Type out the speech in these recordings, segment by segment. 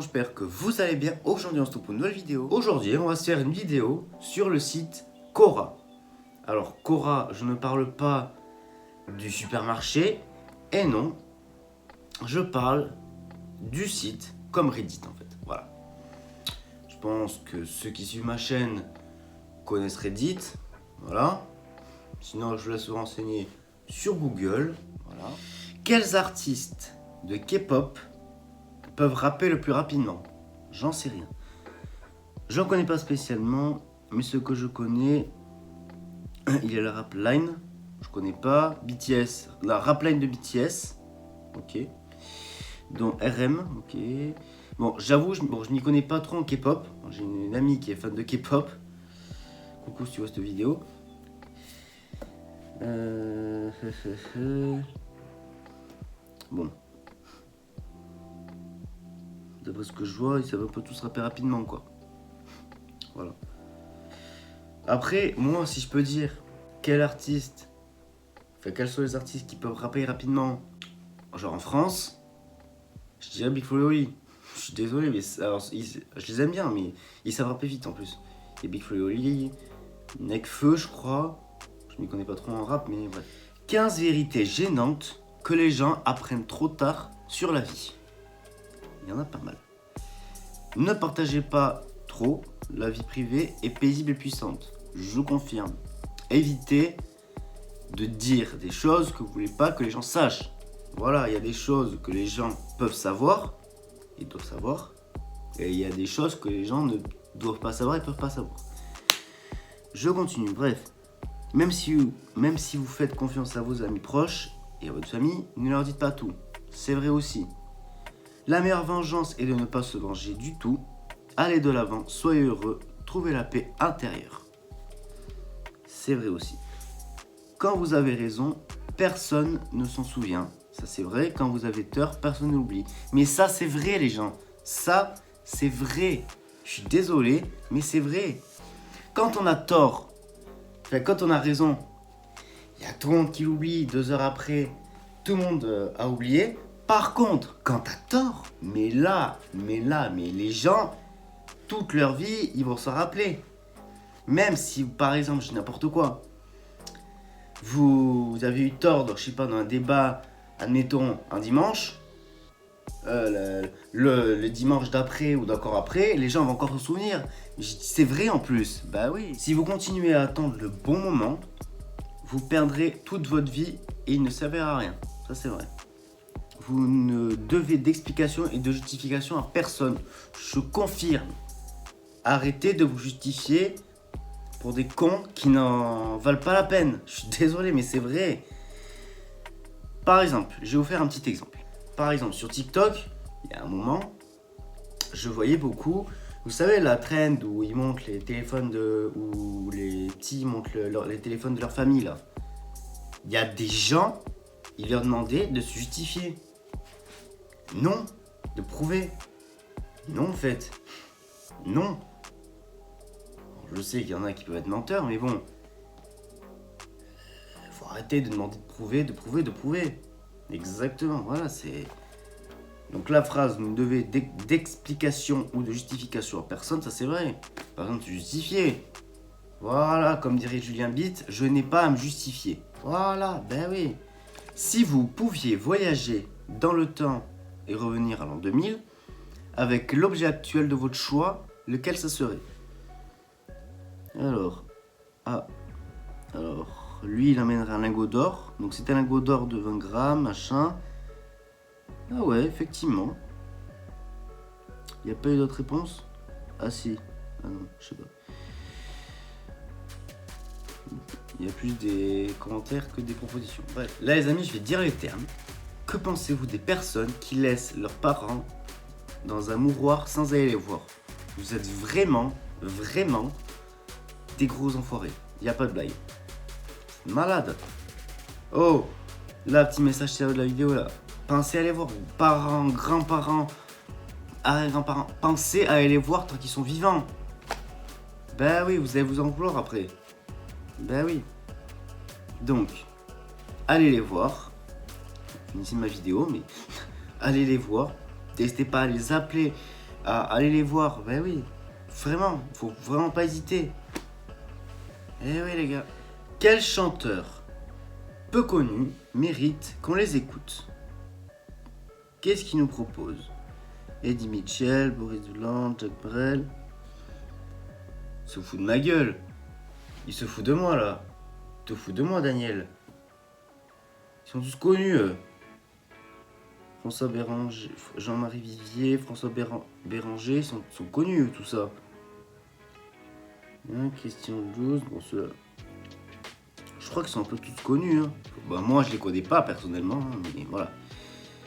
j'espère que vous allez bien. Aujourd'hui on se retrouve pour une nouvelle vidéo. Aujourd'hui on va se faire une vidéo sur le site Quora. Alors Quora, je ne parle pas du supermarché, et non, je parle du site comme Reddit en fait, voilà. Je pense que ceux qui suivent ma chaîne connaissent Reddit, voilà. Sinon je vous laisse vous renseigner sur Google, voilà. Quels artistes de K-pop peuvent rapper le plus rapidement? J'en sais rien. J'en connais pas spécialement, mais ce que je connais, il y a la rap line, je connais pas. BTS, la rap line de BTS, ok. Donc RM, ok. Bon, j'avoue, je m'y connais pas trop en K-pop. J'ai une amie qui est fan de K-pop. Coucou si tu vois cette vidéo. Bon. D'après ce que je vois, ils savent un peu tous rapper rapidement, quoi. Voilà. Après, moi, si je peux dire quel artiste, enfin, quels sont les artistes qui peuvent rapper rapidement, genre en France, je dirais Big Flo et Oli. Je suis désolé, mais alors, je les aime bien, mais ils savent rapper vite en plus. Et Big Flo et Oli, Nekfeu, je crois. Je m'y connais pas trop en rap, mais bref. 15 vérités gênantes que les gens apprennent trop tard sur la vie. Il y en a pas mal. Ne partagez pas trop, la vie privée est paisible et puissante. Je confirme. Évitez de dire des choses que vous voulez pas que les gens sachent. Voilà, il y a des choses que les gens peuvent savoir, ils doivent savoir, et il y a des choses que les gens ne doivent pas savoir et peuvent pas savoir. Je continue, bref. Même si vous faites confiance à vos amis proches et à votre famille, ne leur dites pas tout. C'est vrai aussi. La meilleure vengeance est de ne pas se venger du tout. Allez de l'avant, soyez heureux, trouvez la paix intérieure. C'est vrai aussi. Quand vous avez raison, personne ne s'en souvient. Ça c'est vrai. Quand vous avez tort, personne ne l'oublie. Mais ça c'est vrai les gens. Ça c'est vrai. Je suis désolé, mais c'est vrai. Quand on a tort, enfin, quand on a raison, il y a tout le monde qui l'oublie. 2 heures après, tout le monde a oublié. Par contre, quand t'as tort, mais les gens, toute leur vie, ils vont s'en rappeler. Même si, par exemple, je dis n'importe quoi, vous avez eu tort, je sais pas, dans un débat, admettons, un dimanche, le dimanche d'après ou d'encore après, les gens vont encore se souvenir. C'est vrai en plus, bah oui. Si vous continuez à attendre le bon moment, vous perdrez toute votre vie et il ne servira à rien. Ça c'est vrai. Vous ne devez d'explications et de justifications à personne. Je confirme. Arrêtez de vous justifier pour des cons qui n'en valent pas la peine. Je suis désolé, mais c'est vrai. Par exemple, je vais vous faire un petit exemple. Par exemple, sur TikTok, il y a un moment, je voyais beaucoup, vous savez, la trend où ils montrent les téléphones où les petits montrent les téléphones de leur famille, là. Il y a des gens, ils leur demandaient de se justifier. Non, de prouver. Non, en fait. Non. Je sais qu'il y en a qui peuvent être menteurs, mais bon. Faut arrêter de demander de prouver. Exactement, voilà, c'est... Donc la phrase, vous ne devez d'explication ou de justification à personne, ça c'est vrai. Par exemple, se justifier. Voilà, comme dirait Julien Bitt, je n'ai pas à me justifier. Voilà, ben oui. Si vous pouviez voyager dans le temps et revenir à l'an 2000, avec l'objet actuel de votre choix, lequel ça serait? Alors, lui il amènerait un lingot d'or, donc c'est un lingot d'or de 20 grammes, machin. Ah ouais, effectivement. Il n'y a pas eu d'autre réponse? Ah si, ah non, je sais pas. Il y a plus des commentaires que des propositions. Bref, là les amis, je vais dire les termes. Que pensez-vous des personnes qui laissent leurs parents dans un mouroir sans aller les voir? Vous êtes vraiment des gros enfoirés. Il n'y a pas de blague. Malade. Oh, là, petit message sur de la vidéo là. Pensez à aller voir vos parents, grands-parents, arrière-grands-parents. Pensez à aller les voir tant qu'ils sont vivants. Ben oui, vous allez vous en vouloir après. Ben oui. Donc, allez les voir. Finissez ma vidéo, mais allez les voir. N'hésitez pas à les appeler aller les voir. Ben oui, vraiment, faut vraiment pas hésiter. Eh oui les gars. Quel chanteur peu connu mérite qu'on les écoute? Qu'est-ce qu'il nous propose? Eddie Mitchell, Boris Vian, Jacques Brel. Il se fout de ma gueule. Il se fout de moi là. Il te fout de moi, Daniel. Ils sont tous connus. François Béranger, Jean-Marie Vivier, François Béranger, sont connus tout ça. Christian Louze, bon ceux-là. Je crois qu'ils sont un peu tous connus. Hein. Bah, moi je les connais pas personnellement, hein, mais voilà.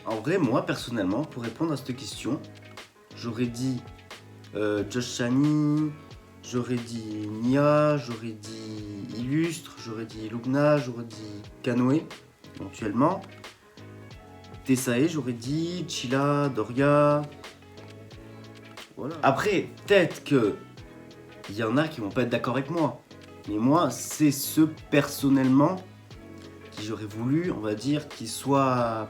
En vrai, moi personnellement, pour répondre à cette question, j'aurais dit Josh Chani, j'aurais dit Nia, j'aurais dit Illustre, j'aurais dit Lugna, j'aurais dit Canoë, éventuellement. Tessae, j'aurais dit Chila, Doria. Voilà. Après, peut-être que il y en a qui vont pas être d'accord avec moi. Mais moi, c'est ceux personnellement qui j'aurais voulu, on va dire, qu'ils soient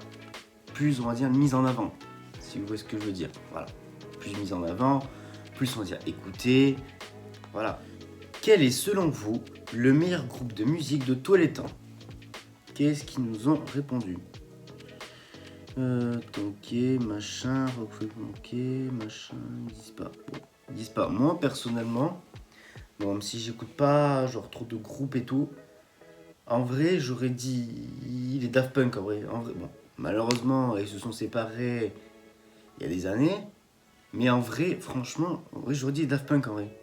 plus, on va dire, mis en avant. Si vous voyez ce que je veux dire. Voilà. Plus mis en avant, plus, on va dire, écouté. Voilà. Quel est, selon vous, le meilleur groupe de musique de tous les temps? Qu'est-ce qu'ils nous ont répondu? Tonké, machin, Rockford Monkey, machin, ils disent pas. Bon, ils disent pas. Moi, personnellement, bon, même si j'écoute pas genre trop de groupes et tout, en vrai, j'aurais dit les Daft Punk, en vrai. Bon, malheureusement, ils se sont séparés il y a des années, mais en vrai, franchement, en vrai, j'aurais dit les Daft Punk, en vrai.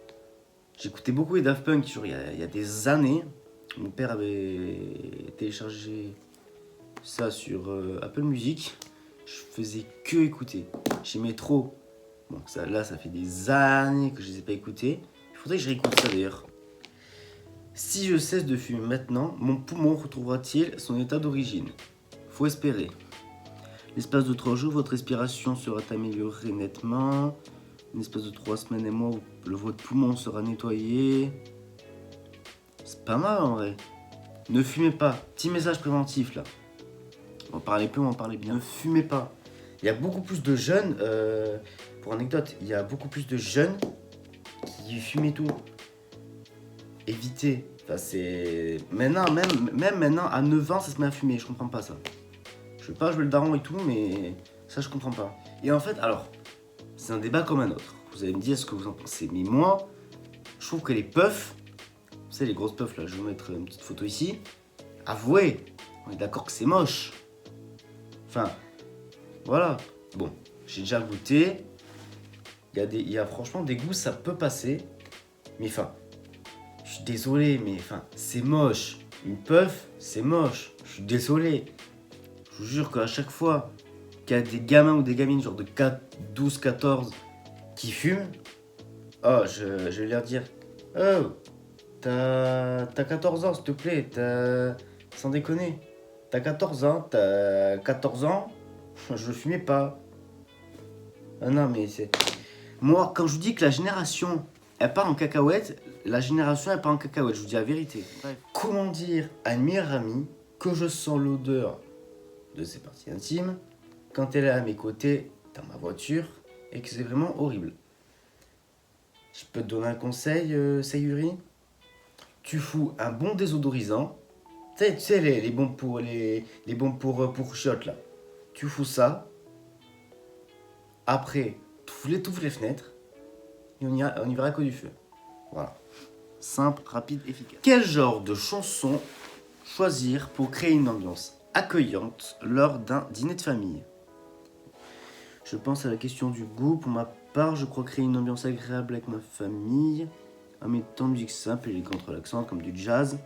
J'écoutais beaucoup les Daft Punk, genre, il y a des années. Mon père avait téléchargé ça sur Apple Music. Je faisais que écouter. J'aimais trop. Bon, ça, là, ça fait des années que je les ai pas écoutés. Il faudrait que je réécoute ça d'ailleurs. Si je cesse de fumer maintenant, mon poumon retrouvera-t-il son état d'origine? Faut espérer. L'espace de 3 jours, votre respiration sera améliorée nettement. En l'espace de 3 semaines et mois, votre poumon sera nettoyé. C'est pas mal en vrai. Ne fumez pas. Petit message préventif là. On parlait peu, on parlait bien. Ne fumez pas. Il y a beaucoup plus de jeunes, pour anecdote, il y a beaucoup plus de jeunes qui fument et tout. Évitez. Enfin, c'est... Maintenant, même maintenant, à 9 ans, ça se met à fumer. Je comprends pas ça. Je veux pas jouer le daron et tout, mais ça, je comprends pas. Et en fait, alors, c'est un débat comme un autre. Vous allez me dire ce que vous en pensez. Mais moi, je trouve que les puffs, vous savez, les grosses puffs, là, je vais vous mettre une petite photo ici. Avouez, on est d'accord que c'est moche. Enfin, voilà. Bon, j'ai déjà goûté. Il y a franchement des goûts, ça peut passer. Mais enfin, je suis désolé, mais enfin, c'est moche. Une puff, c'est moche. Je suis désolé. Je vous jure qu'à chaque fois qu'il y a des gamins ou des gamines, genre de 12, 14, qui fument, oh, je vais leur dire, oh, t'as 14 ans, s'il te plaît, sans déconner. T'as 14 ans, je fumais pas. Ah non, mais c'est... Moi, quand je vous dis que la génération, elle part en cacahuète, la génération, elle part en cacahuète, je vous dis la vérité. Bref. Comment dire à une meilleure amie que je sens l'odeur de ses parties intimes quand elle est à mes côtés dans ma voiture et que c'est vraiment horrible? Je peux te donner un conseil, Sayuri? Tu fous un bon désodorisant. Tu sais les bons pour pour chiottes là. Tu fous ça. Après, tu ouvres les fenêtres et on y verra que du feu. Voilà. Simple, rapide, efficace. Quel genre de chanson choisir pour créer une ambiance accueillante lors d'un dîner de famille? Je pense à la question du goût. Pour ma part, je crois créer une ambiance agréable avec ma famille en mettant musique simple et élégante relaxante comme du jazz.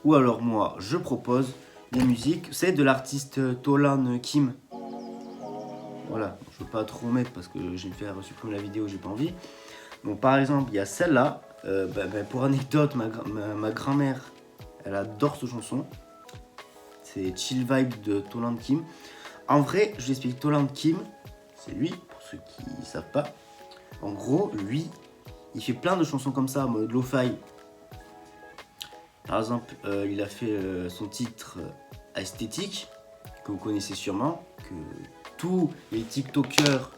Ou alors moi, je propose des musiques, c'est de l'artiste Tolan Kim. Voilà, je veux pas trop mettre parce que je vais me faire supprimer la vidéo, j'ai pas envie. Donc par exemple, il y a celle-là. Pour anecdote, ma grand-mère, elle adore cette chanson. C'est Chill Vibe de Tolan Kim. En vrai, je vous explique, Tolan Kim, c'est lui, pour ceux qui ne savent pas. En gros, lui, il fait plein de chansons comme ça, en mode lo-fi. Par exemple, il a fait son titre Esthétique, que vous connaissez sûrement, que tous les TikTokers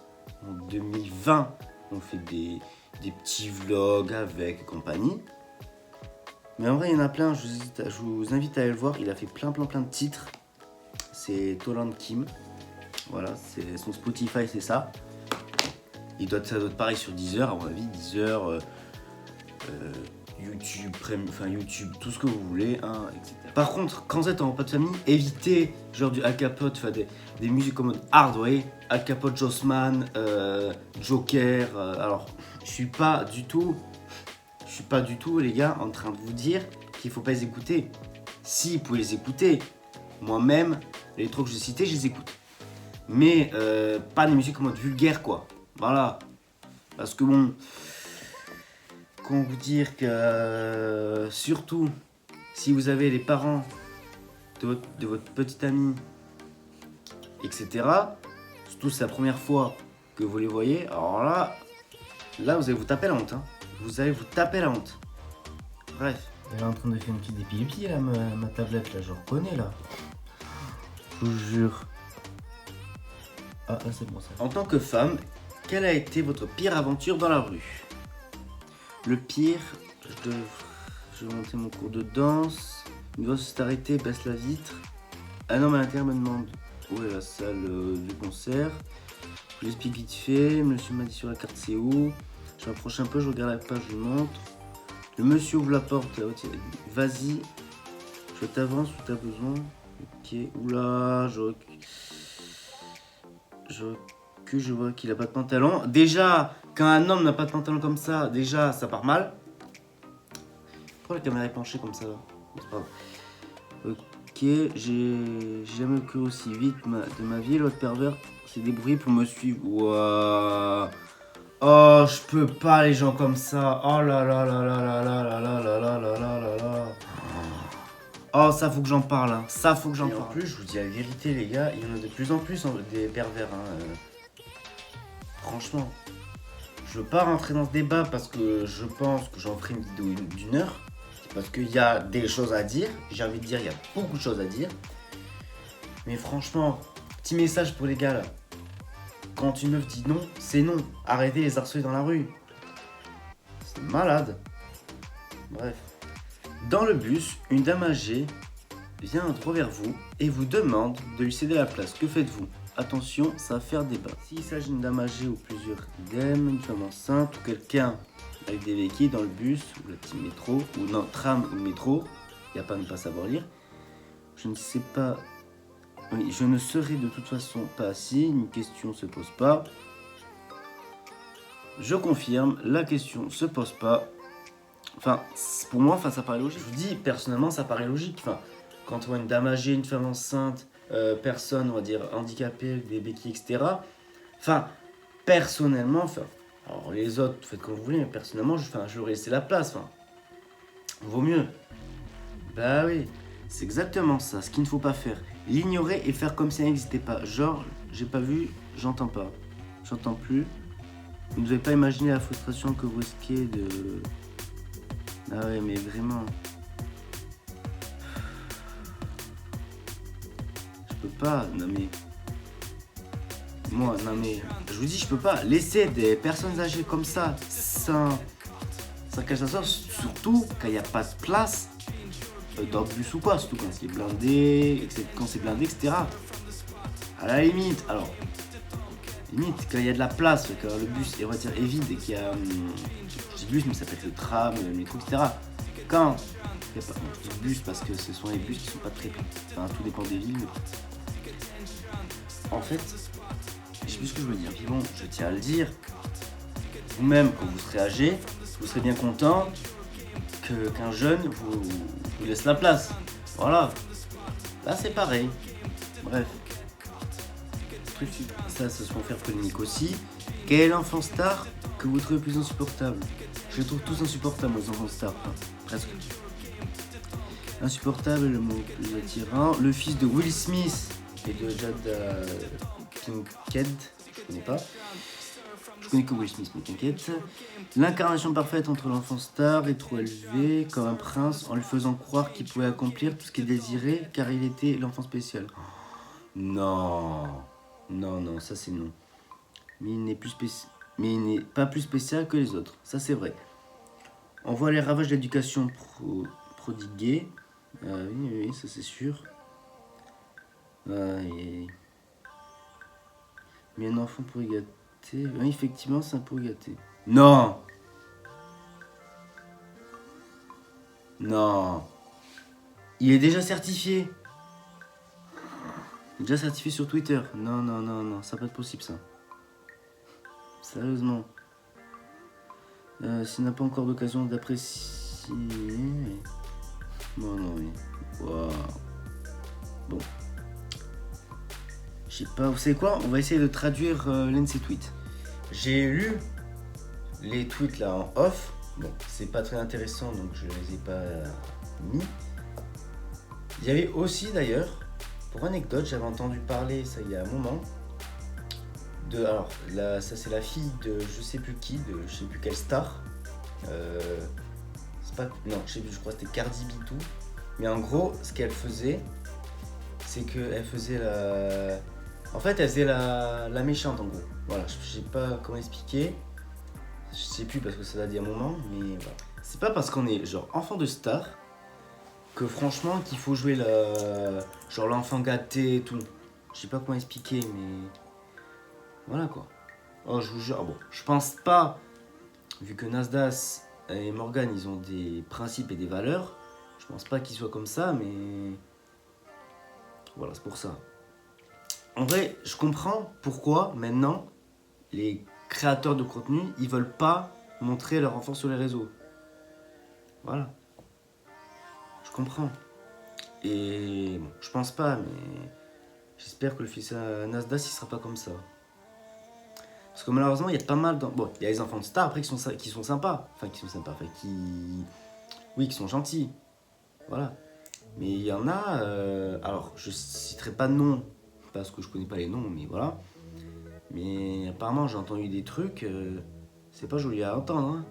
en 2020, on fait des petits vlogs avec et compagnie. Mais en vrai, il y en a plein, je vous invite à aller le voir. Il a fait plein de titres. C'est Toland Kim. Voilà, c'est son Spotify, c'est ça. Ça doit être pareil sur Deezer, à mon avis. Deezer, YouTube, YouTube, tout ce que vous voulez, hein, etc. Par contre, quand vous êtes en repas de famille, évitez genre du Al Capote, des musiques en mode hard, vous voyez. Al Capote, Jossman, Joker. Alors, je suis pas du tout, les gars, en train de vous dire qu'il faut pas les écouter. Si, vous pouvez les écouter. Moi-même, les trucs que j'ai cités, je les écoute. Mais pas des musiques en mode vulgaire, quoi. Voilà. Parce que bon, comment vous dire que surtout si vous avez les parents de votre petite amie, etc. Surtout c'est la première fois que vous les voyez, alors là vous allez vous taper la honte. Hein. Vous allez vous taper la honte. Bref. Elle est en train de faire une petite épilepsie là, ma tablette là, je reconnais là. Je vous jure. Ah là c'est bon ça. En tant que femme, quelle a été votre pire aventure dans la rue? Le pire, je vais monter mon cours de danse. Une gosse s'est arrêtée, baisse la vitre. Un homme à l'intérieur me demande où est la salle du concert. Je lui explique vite fait. Monsieur m'a dit sur la carte c'est où. Je m'approche un peu, je regarde la page, je lui montre. Le monsieur ouvre la porte. Vas-y, je t'avance où t'as besoin. Ok, oula, je vois qu'il a pas de pantalon. Déjà, quand un homme n'a pas de pantalon comme ça, déjà ça part mal. Pourquoi la caméra est penchée comme ça là? C'est pas grave. Ok, j'ai jamais cru aussi vite de ma vie. L'autre pervers s'est débrouillé pour me suivre. Ouah. Oh, je peux pas les gens comme ça. Oh là là là là là là là là là là là là là là. Oh, ça faut que j'en parle. Hein. Ça faut que j'en parle. En plus, je vous dis la vérité, les gars, il y en a de plus en plus des pervers. Hein. Franchement, je veux pas rentrer dans ce débat parce que je pense que j'en ferai une vidéo d'une heure. Parce qu'il y a des choses à dire. J'ai envie de dire, il y a beaucoup de choses à dire. Mais franchement, petit message pour les gars là. Quand une meuf dit non, c'est non. Arrêtez les harceler dans la rue. C'est malade. Bref. Dans le bus, une dame âgée vient droit vers vous et vous demande de lui céder la place. Que faites-vous? Attention, ça va faire débat. S'il s'agit d'une dame âgée ou plusieurs idem, une femme enceinte ou quelqu'un avec des béquilles dans le bus ou le petit métro ou non, tram ou métro, il n'y a pas à ne pas savoir lire. Je ne sais pas. Oui, je ne serai de toute façon pas assis, une question se pose pas. Je confirme, la question se pose pas. Enfin, pour moi, ça paraît logique. Je vous dis, personnellement, ça paraît logique. Enfin, quand on voit une dame âgée, une femme enceinte, personne, on va dire, handicapée, des béquilles, etc. Enfin, personnellement, alors les autres, faites comme vous voulez, mais personnellement, je leur ai laissé la place. Vaut mieux. Bah oui, c'est exactement ça, ce qu'il ne faut pas faire. L'ignorer et faire comme si ça n'existait pas. Genre, j'ai pas vu, j'entends pas. J'entends plus. Vous n'avez pas imaginé la frustration que vous risquez de... Ah ouais, mais vraiment... Je peux pas, non mais... Moi, non mais... Je vous dis, je peux pas laisser des personnes âgées comme ça, sans qu'elles s'assoient, surtout quand il n'y a pas de place dans le bus ou quoi, surtout quand c'est blindé, etc. À la limite, alors... Limite, quand il y a de la place, quand le bus est vide et qu'il y a... je dis bus, mais ça peut être le tram, le métro, etc. Quand il n'y a pas de bus, parce que ce sont les bus qui sont pas très... Enfin, tout dépend des villes. En fait, je sais plus ce que je veux dire. Puis bon, je tiens à le dire. Vous-même, quand vous serez âgé, vous serez bien content qu'un jeune vous laisse la place. Voilà. Là, c'est pareil. Bref. Ça se font faire polémique aussi. Quel est l'enfant star que vous trouvez plus insupportable? Je les trouve tous insupportables, les enfants stars. Enfin, presque. Insupportable est le mot plus attirant. Le fils de Will Smith et de Jada Pinkett. Je connais pas. Je connais que Will Smith, mais t'inquiète. L'incarnation parfaite entre l'enfant star et trop élevé, comme un prince, en lui faisant croire qu'il pouvait accomplir tout ce qu'il désirait, car il était l'enfant spécial. Non. Non, ça c'est non. mais il n'est pas plus spécial que les autres. Ça, c'est vrai. On voit les ravages de l'éducation prodiguée. Oui, ça c'est sûr. Mais un enfant pourri gâté. Oui, effectivement, c'est un pourri gâté. Non! Non! Il est déjà certifié! Il est déjà certifié sur Twitter. Non, ça peut être possible ça. Sérieusement. S'il n'a pas encore d'occasion d'apprécier. Non, oui. Waouh. Bon. Je sais pas, vous savez quoi? On va essayer de traduire l'un de ces tweets. J'ai lu les tweets là en off. Bon, c'est pas très intéressant donc je les ai pas mis. Il y avait aussi d'ailleurs, pour anecdote, j'avais entendu parler, ça il y a un moment, alors là, ça c'est la fille de je sais plus qui, de je sais plus quelle star. C'est pas, non, je sais plus, je crois que c'était Cardi B tout. Mais en gros, ce qu'elle faisait, c'est qu'elle faisait la... En fait, elle faisait la méchante en gros. Voilà, je sais pas comment expliquer. Je sais plus parce que ça date d'il y a un moment, mais voilà. C'est pas parce qu'on est genre enfant de star que franchement qu'il faut jouer genre l'enfant gâté et tout. Je sais pas comment expliquer, mais voilà quoi. Oh, je vous jure, bon, je pense pas, vu que Nasdaq et Morgan ils ont des principes et des valeurs, je pense pas qu'ils soient comme ça, mais voilà, c'est pour ça. En vrai, je comprends pourquoi maintenant les créateurs de contenu ils veulent pas montrer leur enfant sur les réseaux. Voilà. Je comprends. Et bon, je pense pas, mais j'espère que le fils à Nasdaq il sera pas comme ça. Parce que malheureusement, il y a pas mal bon, il y a les enfants de stars après qui sont sympas. Enfin, qui sont gentils. Voilà. Mais il y en a... alors, je citerai pas de nom, parce que je connais pas les noms, mais voilà. Mais apparemment, j'ai entendu des trucs... c'est pas joli à entendre, hein.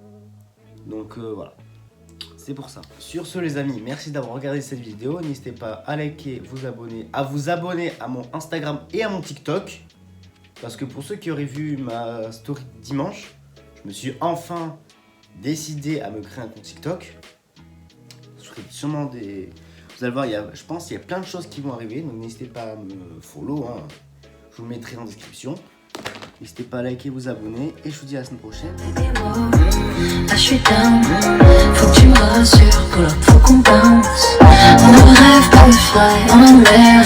Donc, voilà. C'est pour ça. Sur ce, les amis, merci d'avoir regardé cette vidéo. N'hésitez pas à liker, à vous abonner à mon Instagram et à mon TikTok. Parce que pour ceux qui auraient vu ma story dimanche, je me suis enfin décidé à me créer un compte TikTok. Ce serait sûrement des... Vous allez voir, je pense qu'il y a plein de choses qui vont arriver. Donc n'hésitez pas à me follow. Hein. Je vous le mettrai en description. N'hésitez pas à liker, vous abonner. Et je vous dis à la semaine prochaine. Je suis down, faut que tu me rassures, pull up, faut qu'on bounce. On ne rêve pas de fly, on en l'air.